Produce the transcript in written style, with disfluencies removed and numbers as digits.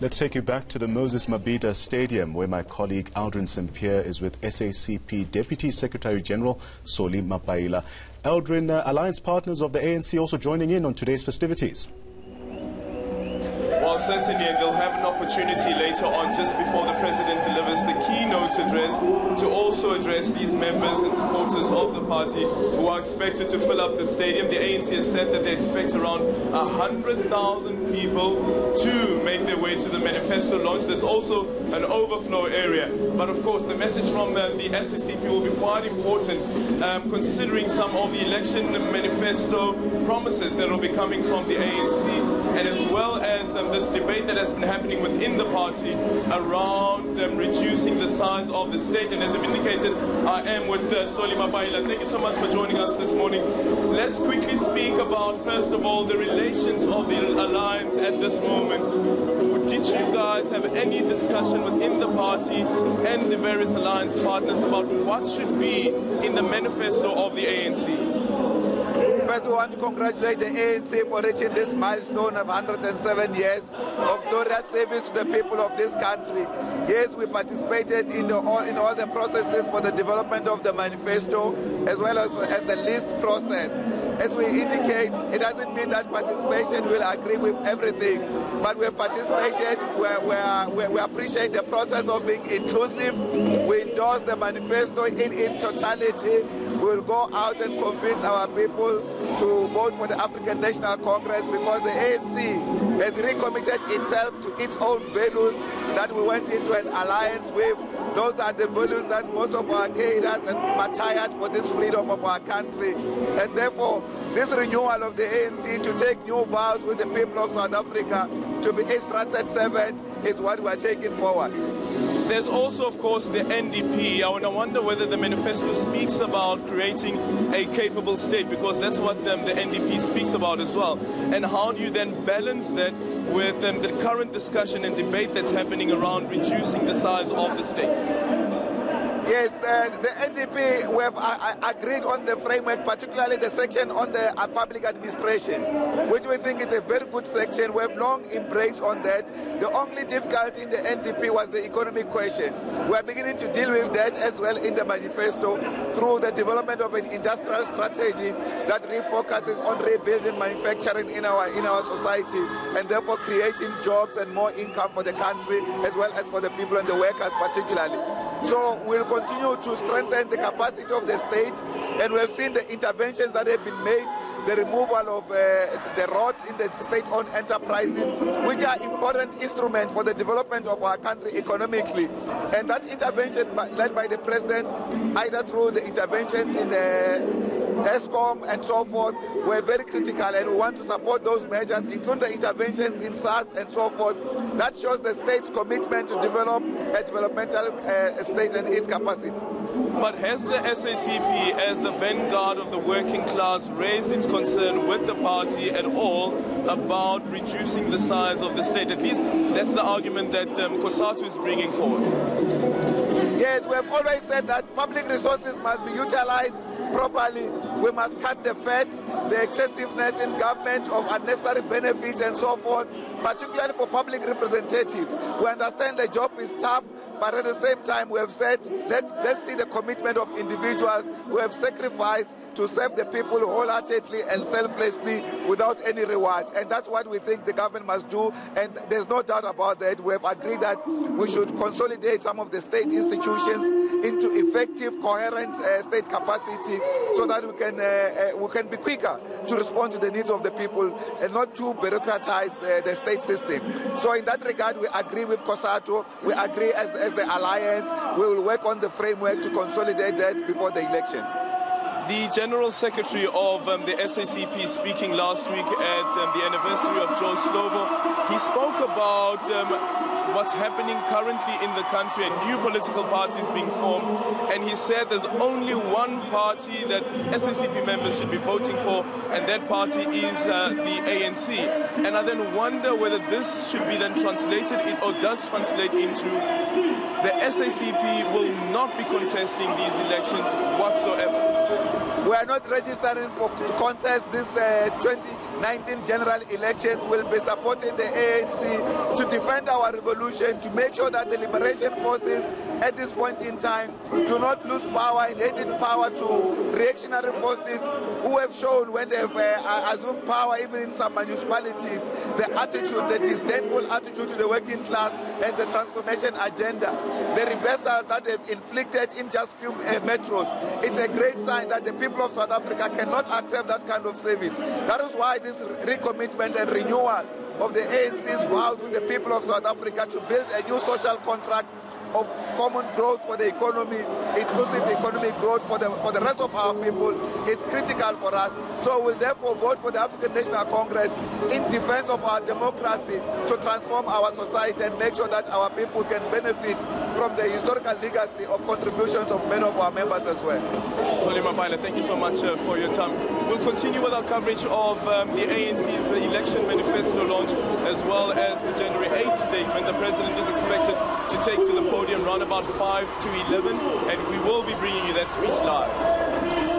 Let's take you back to the Moses Mabhida Stadium, where my colleague Aldrin St. Pierre is with SACP Deputy Secretary General Cyril Ramaphosa. Aldrin, alliance partners of the ANC also joining in on today's festivities. Well, certainly, and they'll have an opportunity later on, just before the President delivers the keynote address, to also address these members and supporters of the party who are expected to fill up the stadium. The ANC has said that they expect around 100,000 people to make their way to the manifesto launch. There's also an overflow area. But of course, the message from the SACP will be quite important, considering some of the election manifesto promises that will be coming from the ANC, and as well as this debate that has been happening within the party around reducing the size of the state. And as I've indicated, I am with Cyril Ramaphosa. Thank you so much for joining us this morning. Let's quickly speak about, first of all, the relations of the alliance at this moment. Did you guys have any discussion within the party and the various alliance partners about what should be in the manifesto of the ANC? First, we want to congratulate the ANC for reaching this milestone of 107 years of glorious service to the people of this country. Yes, we participated in all the processes for the development of the manifesto, as well as the list process. As we indicate, it doesn't mean that participation will agree with everything, but we have participated. We appreciate the process of being inclusive. We endorse the manifesto in its totality. We will go out and convince our people to vote for the African National Congress, because the ANC has recommitted itself to its own values that we went into an alliance with. Those are the values that most of our cadres and martyred for this freedom of our country. And therefore, this renewal of the ANC to take new vows with the people of South Africa to be a trusted servant is what we are taking forward. There's also, of course, the NDP. I wonder whether the manifesto speaks about creating a capable state, because that's what the NDP speaks about as well. And how do you then balance that with the current discussion and debate that's happening around reducing the size of the state? Yes, the NDP, we have agreed on the framework, particularly the section on the public administration, which we think is a very good section. We have long embraced on that. The only difficulty in the NDP was the economic question. We are beginning to deal with that as well in the manifesto through the development of an industrial strategy that refocuses on rebuilding manufacturing in our society, and therefore creating jobs and more income for the country, as well as for the people and the workers particularly. So we'll continue to strengthen the capacity of the state, and we have seen the interventions that have been made, the removal of the rot in the state-owned enterprises, which are important instruments for the development of our country economically. And that intervention led by the President, either through the interventions in the ESCOM and so forth, were very critical, and we want to support those measures, including the interventions in SARS and so forth. That shows the state's commitment to develop a developmental state and its capacity. But has the SACP, as the vanguard of the working class, raised its concern with the party at all about reducing the size of the state? At least that's the argument that COSATU is bringing forward. Yes, we have always said that public resources must be utilized properly. We must cut the fat, the excessiveness in government of unnecessary benefits and so forth, particularly for public representatives. We understand the job is tough, but at the same time we have said, let's see the commitment of individuals who have sacrificed to serve the people wholeheartedly and selflessly without any rewards. And that's what we think the government must do, and there's no doubt about that. We have agreed that we should consolidate some of the state institutions into effective, coherent state capacity, so that we can be quicker to respond to the needs of the people and not to bureaucratize the state system. So in that regard, we agree with COSATU. We agree as the alliance. We will work on the framework to consolidate that before the elections. The General Secretary of the SACP, speaking last week at the anniversary of George Slovo, he spoke about what's happening currently in the country and new political parties being formed, and he said there's only one party that SACP members should be voting for, and that party is the ANC. And I then wonder whether this should be then translated or does translate into the SACP will not be contesting these elections whatsoever. We are not registering to contest this 19 general elections, will be supporting the ANC to defend our revolution, to make sure that the liberation forces at this point in time do not lose power and handed power to reactionary forces who have shown when they've assumed power, even in some municipalities, the attitude, the disdainful attitude to the working class and the transformation agenda, the reversals that they've inflicted in just few metros. It's a great sign that the people of South Africa cannot accept that kind of service. That is why this recommitment and renewal of the ANC's vows with the people of South Africa to build a new social contract of common growth for the economy, inclusive economic growth for the rest of our people is critical for us. So we'll therefore vote for the African National Congress in defense of our democracy to transform our society and make sure that our people can benefit from the historical legacy of contributions of many of our members as well. Cyril Ramaphosa, thank you so much for your time. We'll continue with our coverage of the ANC's election manifesto launch as well as the January 8th statement. The president is expected to take to the podium around about 5 to 11, and we will be bringing you that speech live.